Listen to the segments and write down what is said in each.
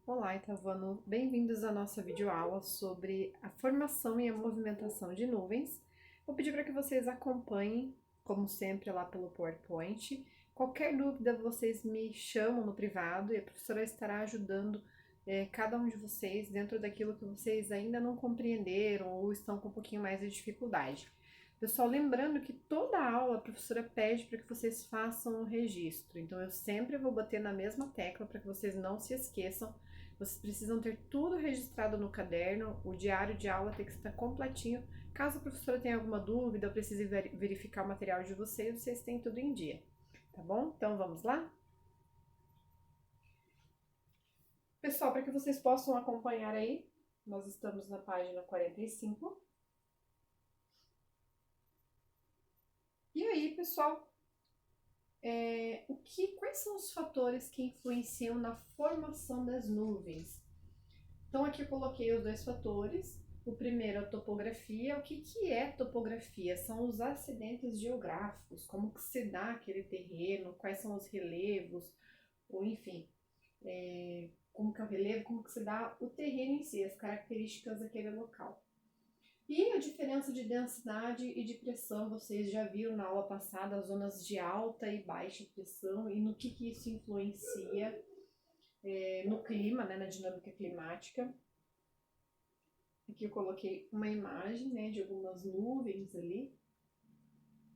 Olá, Itavano! Bem-vindos à nossa videoaula sobre a formação e a movimentação de nuvens. Vou pedir para que vocês acompanhem, como sempre, lá pelo PowerPoint. Qualquer dúvida, vocês me chamam no privado e a professora estará ajudando cada um de vocês dentro daquilo que vocês ainda não compreenderam ou estão com um pouquinho mais de dificuldade. Pessoal, lembrando que toda aula a professora pede para que vocês façam um registro, então eu sempre vou bater na mesma tecla para que vocês não se esqueçam. Vocês precisam ter tudo registrado no caderno, o diário de aula tem que estar completinho. Caso a professora tenha alguma dúvida ou precise verificar o material de vocês, vocês têm tudo em dia, tá bom? Então vamos lá? Pessoal, para que vocês possam acompanhar aí, nós estamos na página 45. E aí, pessoal, quais são os fatores que influenciam na formação das nuvens? Então aqui eu coloquei os dois fatores. O primeiro, a topografia. O que é topografia? São os acidentes geográficos, como que se dá aquele terreno, quais são os relevos, ou enfim, como que é o relevo, como que se dá o terreno em si, as características daquele local. E a diferença de densidade e de pressão, vocês já viram na aula passada, as zonas de alta e baixa pressão e no que isso influencia no clima, né, na dinâmica climática. Aqui eu coloquei uma imagem, né, de algumas nuvens ali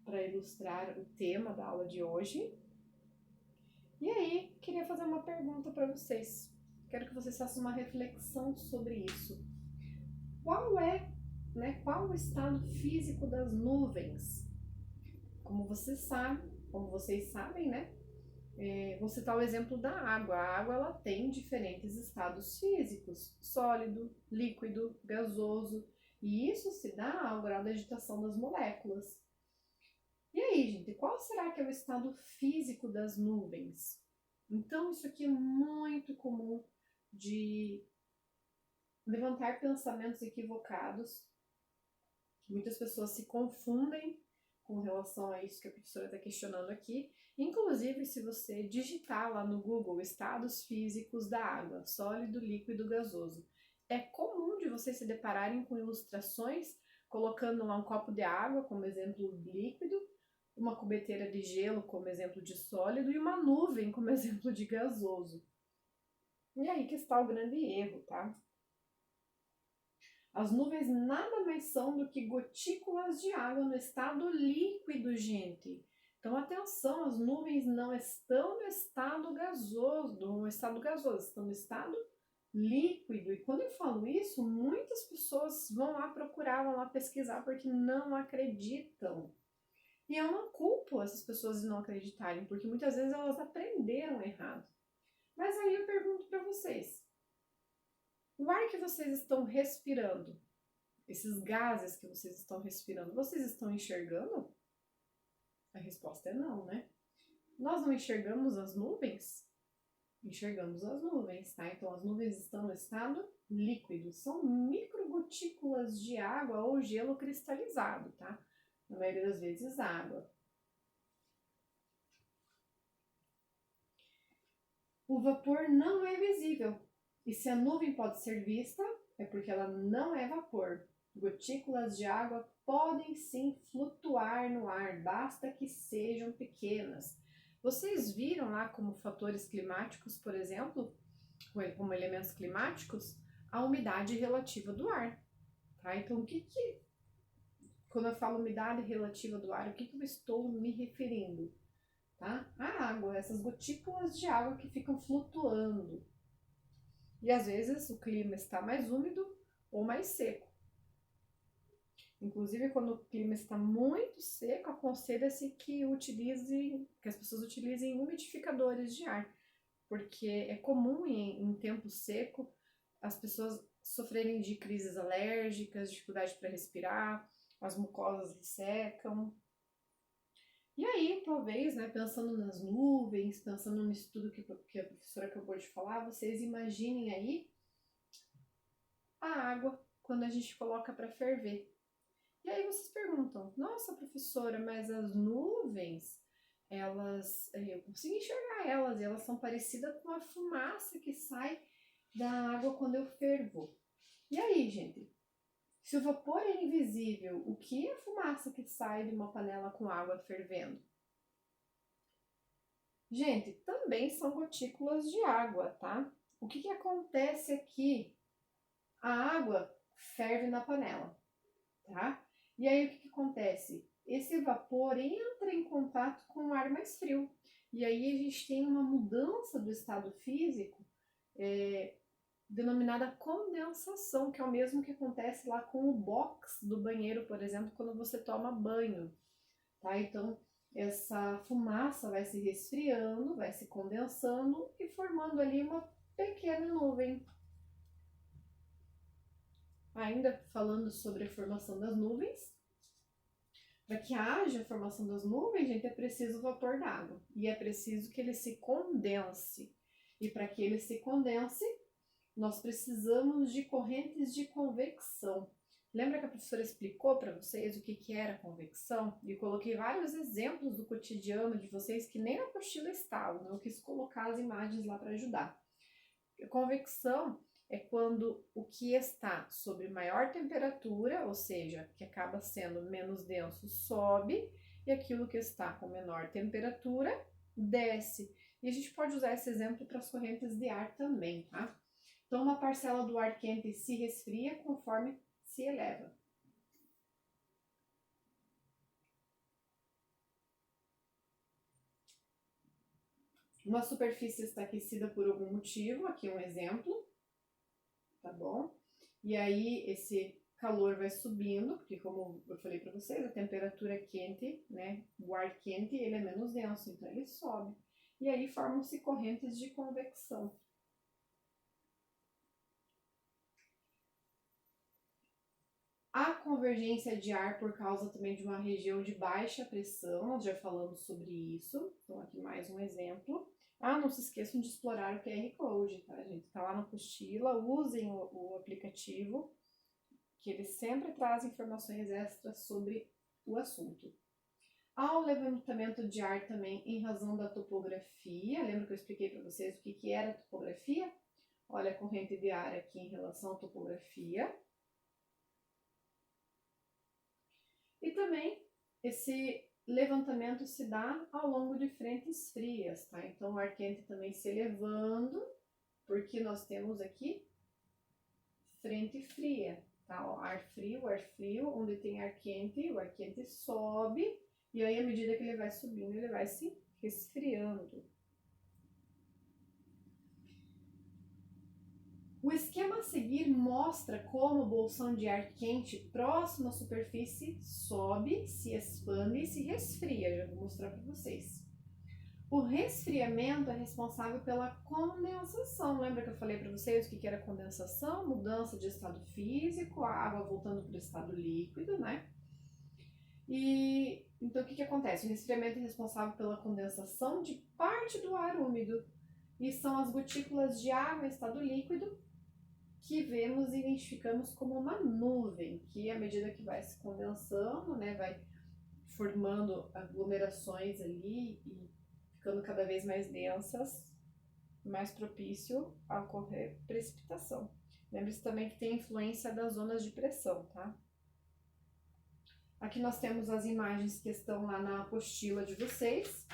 para ilustrar o tema da aula de hoje. E aí, queria fazer uma pergunta para vocês. Quero que vocês façam uma reflexão sobre isso. Qual o estado físico das nuvens? Como vocês sabem, né? Vou citar o exemplo da água. A água ela tem diferentes estados físicos: sólido, líquido, gasoso, e isso se dá ao grau da agitação das moléculas. E aí, gente, qual será que é o estado físico das nuvens? Então, isso aqui é muito comum de levantar pensamentos equivocados. Muitas pessoas se confundem com relação a isso que a professora está questionando aqui. Inclusive, se você digitar lá no Google estados físicos da água, sólido, líquido, gasoso, é comum de vocês se depararem com ilustrações colocando lá um copo de água como exemplo líquido, uma cubeteira de gelo como exemplo de sólido e uma nuvem como exemplo de gasoso. E aí que está o grande erro, tá? As nuvens nada mais são do que gotículas de água no estado líquido, gente. Então, atenção, as nuvens não estão no estado gasoso, estão no estado líquido. E quando eu falo isso, muitas pessoas vão lá procurar, vão lá pesquisar porque não acreditam. E eu não culpo essas pessoas de não acreditarem, porque muitas vezes elas aprenderam errado. Mas aí eu pergunto para vocês, o ar que vocês estão respirando, esses gases que vocês estão respirando, vocês estão enxergando? A resposta é não, né? Nós não enxergamos as nuvens? Enxergamos as nuvens, tá? Então as nuvens estão no estado líquido, são microgotículas de água ou gelo cristalizado, tá? Na maioria das vezes água. O vapor não é visível. E se a nuvem pode ser vista, é porque ela não é vapor. Gotículas de água podem sim flutuar no ar, basta que sejam pequenas. Vocês viram lá como fatores climáticos, por exemplo, como elementos climáticos, a umidade relativa do ar. Tá? Então, quando eu falo umidade relativa do ar, o que eu estou me referindo? Tá? A água, essas gotículas de água que ficam flutuando. E às vezes o clima está mais úmido ou mais seco. Inclusive, quando o clima está muito seco, aconselha-se que as pessoas utilizem umidificadores de ar, porque é comum em tempo seco as pessoas sofrerem de crises alérgicas, dificuldade para respirar, as mucosas ressecam. E aí, talvez, né, pensando nas nuvens, pensando no estudo que a professora acabou de falar, vocês imaginem aí a água quando a gente coloca para ferver. E aí vocês perguntam, nossa professora, mas as nuvens, eu consigo enxergar elas, e elas são parecidas com a fumaça que sai da água quando eu fervo. E aí, gente? Se o vapor é invisível, o que é a fumaça que sai de uma panela com água fervendo? Gente, também são gotículas de água, tá? O que acontece aqui? A água ferve na panela, tá? E aí o que acontece? Esse vapor entra em contato com o ar mais frio. E aí a gente tem uma mudança do estado físico denominada condensação, que é o mesmo que acontece lá com o box do banheiro, por exemplo, quando você toma banho, tá? Então, essa fumaça vai se resfriando, vai se condensando e formando ali uma pequena nuvem. Ainda falando sobre a formação das nuvens, para que haja a formação das nuvens, gente, é preciso vapor d'água e é preciso que ele se condense. E para que ele se condense, nós precisamos de correntes de convecção. Lembra que a professora explicou para vocês o que era convecção? E coloquei vários exemplos do cotidiano de vocês que nem na apostila estavam, eu quis colocar as imagens lá para ajudar. A convecção é quando o que está sob maior temperatura, ou seja, que acaba sendo menos denso, sobe, e aquilo que está com menor temperatura desce. E a gente pode usar esse exemplo para as correntes de ar também, tá? Então, uma parcela do ar quente se resfria conforme se eleva. Uma superfície está aquecida por algum motivo, aqui um exemplo, tá bom? E aí esse calor vai subindo, porque como eu falei para vocês, a temperatura quente, né, o ar quente, ele é menos denso, então ele sobe. E aí formam-se correntes de convecção. A convergência de ar por causa também de uma região de baixa pressão, nós já falamos sobre isso. Então aqui mais um exemplo. Não se esqueçam de explorar o QR Code, tá, gente? Tá lá na apostila, usem o aplicativo, que ele sempre traz informações extras sobre o assunto. Há o levantamento de ar também em razão da topografia. Lembra que eu expliquei para vocês o que era a topografia? Olha a corrente de ar aqui em relação à topografia. E também esse levantamento se dá ao longo de frentes frias, tá? Então o ar quente também se elevando, porque nós temos aqui frente fria, tá? O ar frio, onde tem ar quente, o ar quente sobe, e aí à medida que ele vai subindo, ele vai se resfriando. O esquema a seguir mostra como o bolsão de ar quente próximo à superfície sobe, se expande e se resfria. Já vou mostrar para vocês. O resfriamento é responsável pela condensação. Lembra que eu falei para vocês o que era condensação? Mudança de estado físico, a água voltando para o estado líquido, né? E então o que acontece? O resfriamento é responsável pela condensação de parte do ar úmido. E são as gotículas de água em estado líquido que vemos e identificamos como uma nuvem, que à medida que vai se condensando, né, vai formando aglomerações ali e ficando cada vez mais densas, mais propício a ocorrer precipitação. Lembre-se também que tem influência das zonas de pressão, tá? Aqui nós temos as imagens que estão lá na apostila de vocês.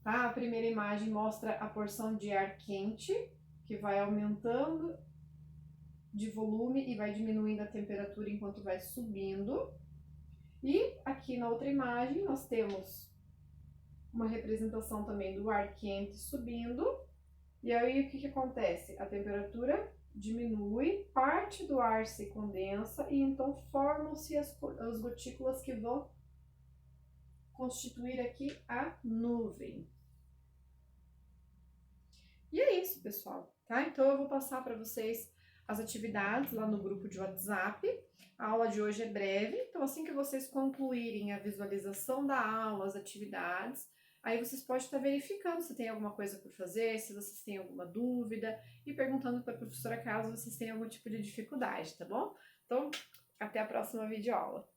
Tá? A primeira imagem mostra a porção de ar quente, que vai aumentando de volume e vai diminuindo a temperatura enquanto vai subindo. E aqui na outra imagem nós temos uma representação também do ar quente subindo. E aí o que acontece? A temperatura diminui, parte do ar se condensa e então formam-se as gotículas que vão constituir aqui a nuvem. E é isso, pessoal, tá? Então eu vou passar para vocês as atividades lá no grupo de WhatsApp. A aula de hoje é breve, então assim que vocês concluírem a visualização da aula, as atividades, aí vocês podem estar verificando se tem alguma coisa por fazer, se vocês têm alguma dúvida e perguntando para a professora caso vocês tenham algum tipo de dificuldade, tá bom? Então, até a próxima videoaula.